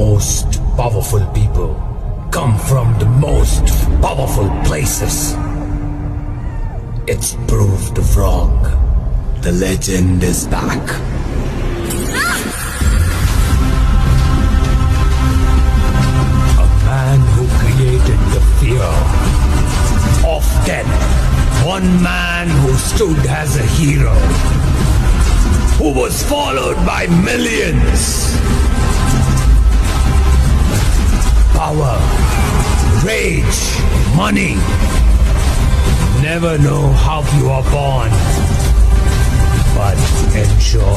most powerful people come from the most powerful places. It's proved wrong. The legend is back. A man who created the fear of death. One man who stood as a hero, who was followed by millions. Power, rage, money. Never know how you are born, but enjoy